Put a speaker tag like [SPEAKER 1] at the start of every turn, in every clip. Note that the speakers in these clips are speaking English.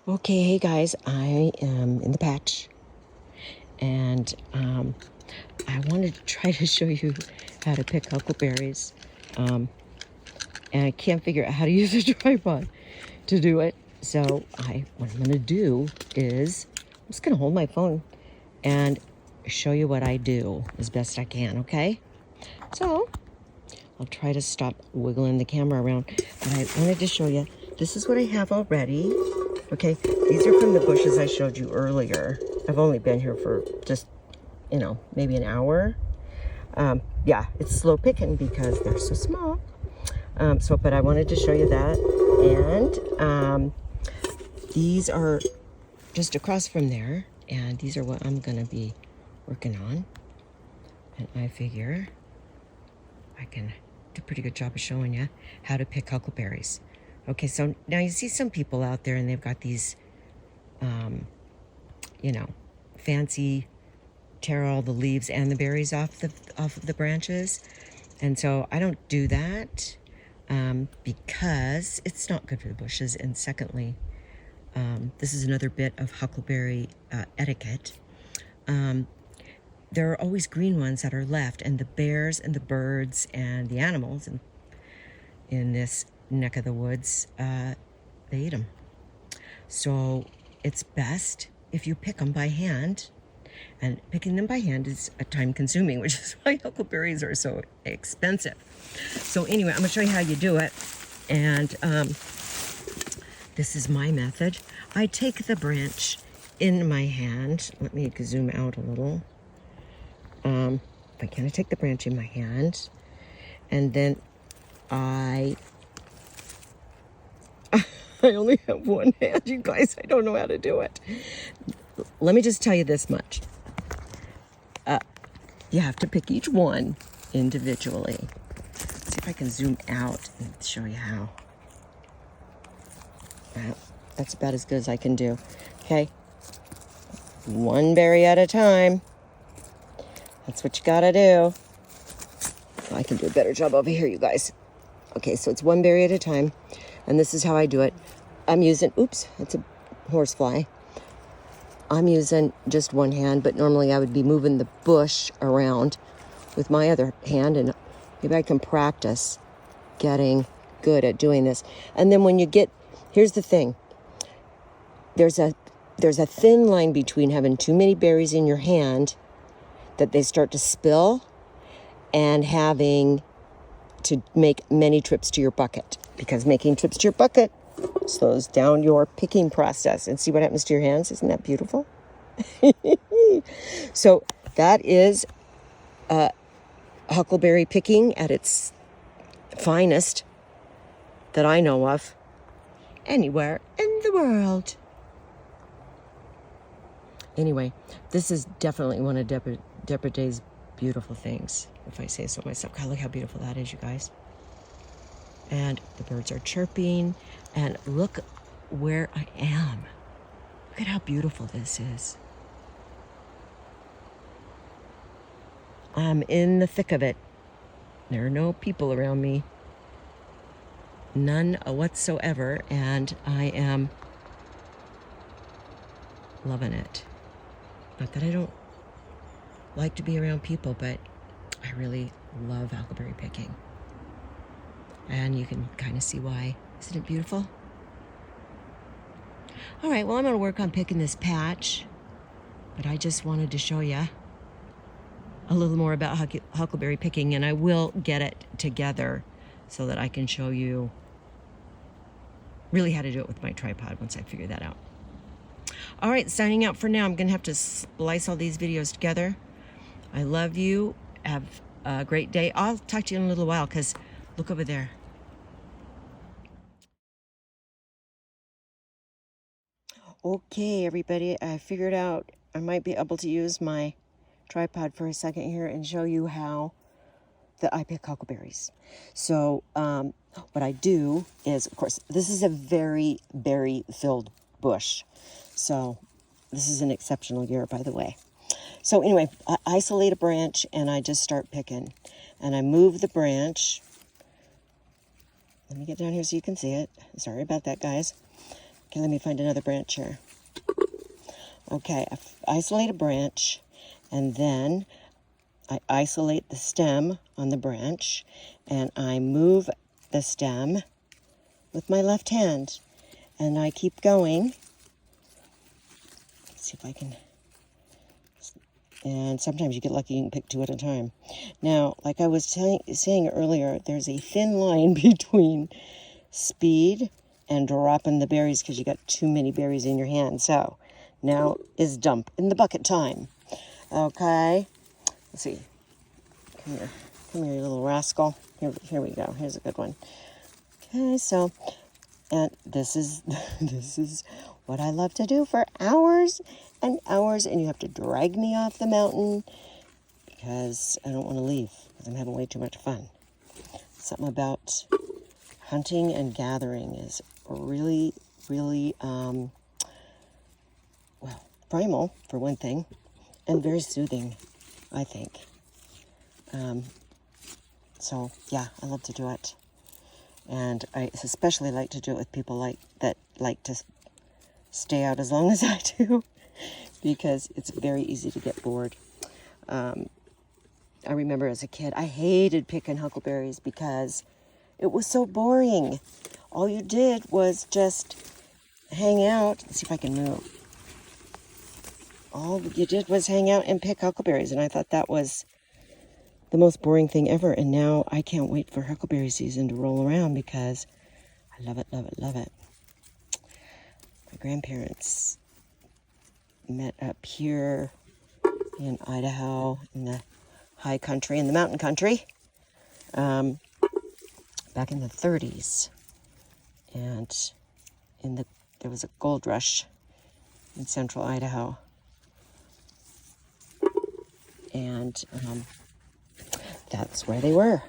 [SPEAKER 1] Okay, hey guys, I am in the patch, and I wanted to try to show you how to pick huckleberries, and I can't figure out how to use a tripod to do it. So what I'm gonna do is I'm just gonna hold my phone and show you what I do as best I can. Okay, so I'll try to stop wiggling the camera around, but I wanted to show you. This is what I have already. Okay, these are from the bushes I showed you earlier. I've only been here for just, maybe an hour. Yeah, it's slow picking because they're so small. But I wanted to show you that. And these are just across from there. And these are what I'm going to be working on. And I figure I can do a pretty good job of showing you how to pick huckleberries. Okay, so now you see some people out there and they've got these, fancy tear all the leaves and the berries off of the branches. And so I don't do that because it's not good for the bushes. And secondly, this is another bit of huckleberry etiquette. There are always green ones that are left, and the bears and the birds and the animals in this neck of the woods, they eat them. So it's best if you pick them by hand, and picking them by hand is time consuming, which is why huckleberries are so expensive. So anyway, I'm gonna show you how you do it. And this is my method. I take the branch in my hand. Let me zoom out a little. If I can, I take the branch in my hand, and then I only have one hand, you guys. I don't know how to do it. Let me just tell you this much. You have to pick each one individually. Let's see if I can zoom out and show you how. That's about as good as I can do. Okay. One berry at a time. That's what you gotta do. I can do a better job over here, you guys. Okay, so it's one berry at a time. And this is how I do it. I'm using, oops, that's a horsefly. I'm using just one hand, but normally I would be moving the bush around with my other hand, and maybe I can practice getting good at doing this. And then when you get, here's the thing. There's a thin line between having too many berries in your hand that they start to spill and having to make many trips to your bucket, because making trips to your bucket slows down your picking process. And see what happens to your hands? Isn't that beautiful? So that is huckleberry picking at its finest that I know of anywhere in the world. Anyway, this is definitely one of Deborah Day's beautiful things, if I say so myself. God, look how beautiful that is, you guys. And the birds are chirping, and look where I am. Look at how beautiful this is. I'm in the thick of it. There are no people around me. None whatsoever, and I am loving it. Not that I don't like to be around people, but I really love huckleberry picking. And you can kind of see why. Isn't it beautiful? All right, well, I'm going to work on picking this patch, but I just wanted to show you a little more about huckleberry picking, and I will get it together so that I can show you really how to do it with my tripod once I figure that out. All right, signing out for now. I'm going to have to splice all these videos together. I love you. Have a great day. I'll talk to you in a little while, because look over there. Okay, everybody, I figured out I might be able to use my tripod for a second here and show you how that I pick huckleberries. So what I do is, of course, this is a very berry-filled bush. So this is an exceptional year, by the way. So anyway, I isolate a branch and I just start picking. And I move the branch. Let me get down here so you can see it. Sorry about that, guys. Okay, let me find another branch here. Okay, I isolate a branch, and then I isolate the stem on the branch, and I move the stem with my left hand, and I keep going. Let's see if I can, and sometimes you get lucky, you can pick 2 at a time. Now, like I was saying earlier, there's a thin line between speed and dropping the berries because you got too many berries in your hand. So now is dump in the bucket time. Okay, let's see. Come here, you little rascal. Here we go. Here's a good one. Okay, so, and this is this is what I love to do for hours and hours, and you have to drag me off the mountain because I don't want to leave because I'm having way too much fun. Something about hunting and gathering is really, really, well, primal, for one thing, and very soothing, I think. So, yeah, I love to do it. And I especially like to do it with people that like to stay out as long as I do, because it's very easy to get bored. I remember as a kid, I hated picking huckleberries because it was so boring. All you did was just hang out. Let's see if I can move. All you did was hang out and pick huckleberries, and I thought that was the most boring thing ever. And now I can't wait for huckleberry season to roll around because I love it, love it, love it. My grandparents met up here in Idaho, in the high country, in the mountain country, back in the 30s. And there was a gold rush in central Idaho. And that's where they were.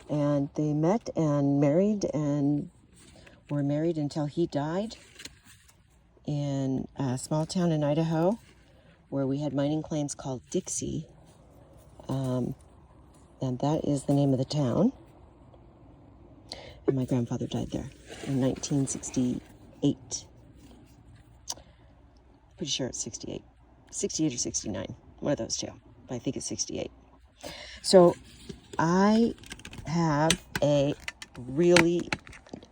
[SPEAKER 1] And they met and were married until he died in a small town in Idaho where we had mining claims called Dixie. And that is the name of the town. And my grandfather died there in 1968. Pretty sure it's 68. 68 or 69. One of those two. But I think it's 68. So I have a really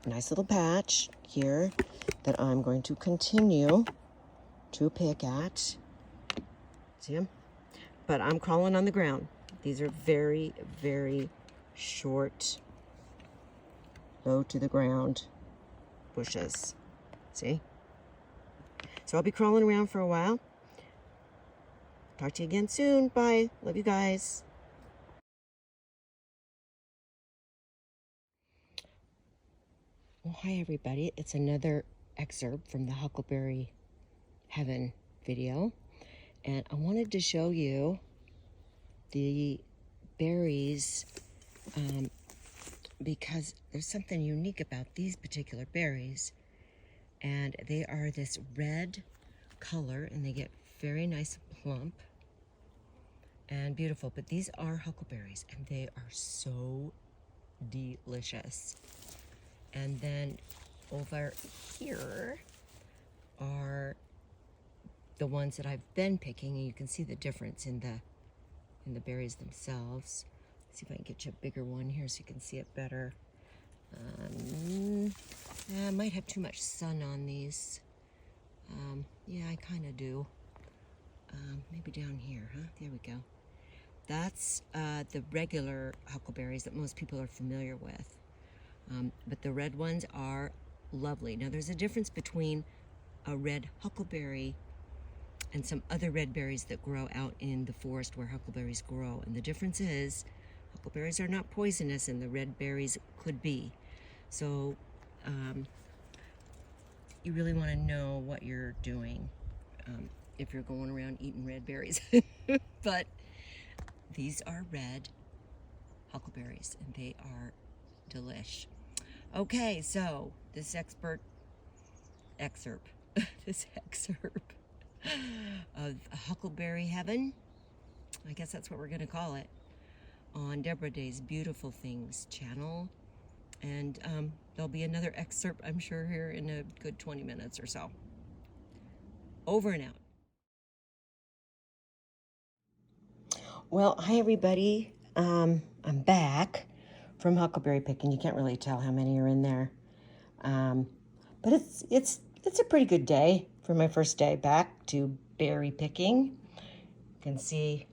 [SPEAKER 1] nice little patch here that I'm going to continue to pick at. See them? But I'm crawling on the ground. These are very, very short, low to the ground bushes. See? So I'll be crawling around for a while. Talk to you again soon. Bye. Love you guys. Well, hi everybody. It's another excerpt from the Huckleberry Heaven video. And I wanted to show you the berries because there's something unique about these particular berries. And they are this red color, and they get very nice and plump and beautiful. But these are huckleberries, and they are so delicious. And then over here are the ones that I've been picking, and you can see the difference in the berries themselves. Let's see if I can get you a bigger one here so you can see it better. I might have too much sun on these. Yeah, I kind of do. Maybe down here, huh? There we go. That's the regular huckleberries that most people are familiar with. But the red ones are lovely. Now, there's a difference between a red huckleberry and some other red berries that grow out in the forest where huckleberries grow. And the difference is huckleberries are not poisonous, and the red berries could be. So you really want to know what you're doing if you're going around eating red berries. But these are red huckleberries, and they are delish. Okay, so this excerpt of Huckleberry Heaven, I guess that's what we're going to call it, on Deborah Day's Beautiful Things channel. And there'll be another excerpt, I'm sure, here in a good 20 minutes or so. Over and out. Well, hi everybody. I'm back from huckleberry picking. You can't really tell how many are in there, but it's a pretty good day for my first day back to berry picking. You can see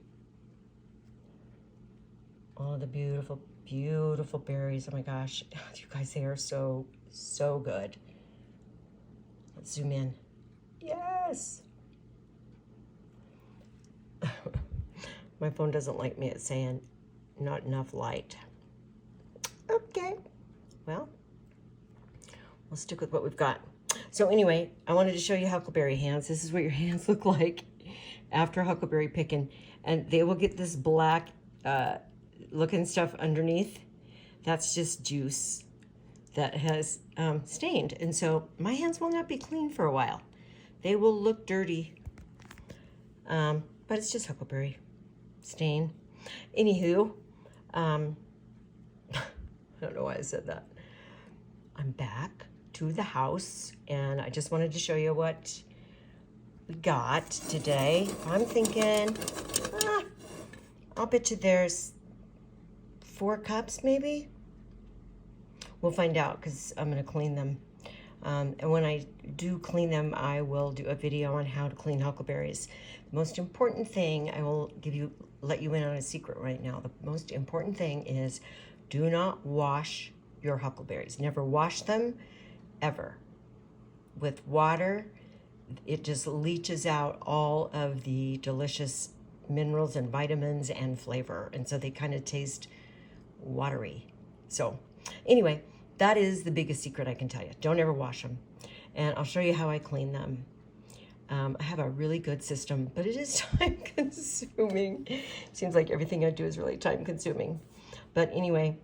[SPEAKER 1] all the beautiful, beautiful berries. Oh my gosh, you guys, they are so good. Let's zoom in. Yes. My phone doesn't like me. It's saying not enough light. Okay, well, we'll stick with what we've got. So anyway, I wanted to show you huckleberry hands. This is what your hands look like after huckleberry picking. And they will get this black looking stuff underneath. That's just juice that has stained. And so my hands will not be clean for a while. They will look dirty, but it's just huckleberry stain. Anywho, I don't know why I said that. I'm back to the house, and I just wanted to show you what we got today. I'm thinking, I'll bet you there's 4 cups maybe. We'll find out because I'm going to clean them. And when I do clean them, I will do a video on how to clean huckleberries. The most important thing, I will let you in on a secret right now. The most important thing is do not wash your huckleberries. Never wash them, ever. With water, it just leaches out all of the delicious minerals and vitamins and flavor. And so they kind of taste watery. So anyway, that is the biggest secret I can tell you. Don't ever wash them. And I'll show you how I clean them. I have a really good system, but it is time consuming. Seems like everything I do is really time consuming. But anyway,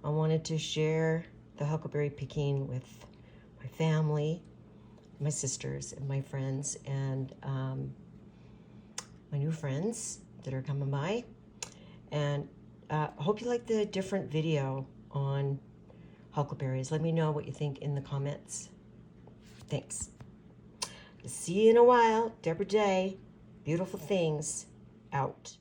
[SPEAKER 1] I wanted to share the huckleberry picking with my family, my sisters, and my friends, and my new friends that are coming by. And I hope you like the different video on huckleberries. Let me know what you think in the comments. Thanks. See you in a while. Deborah J. Beautiful Things out.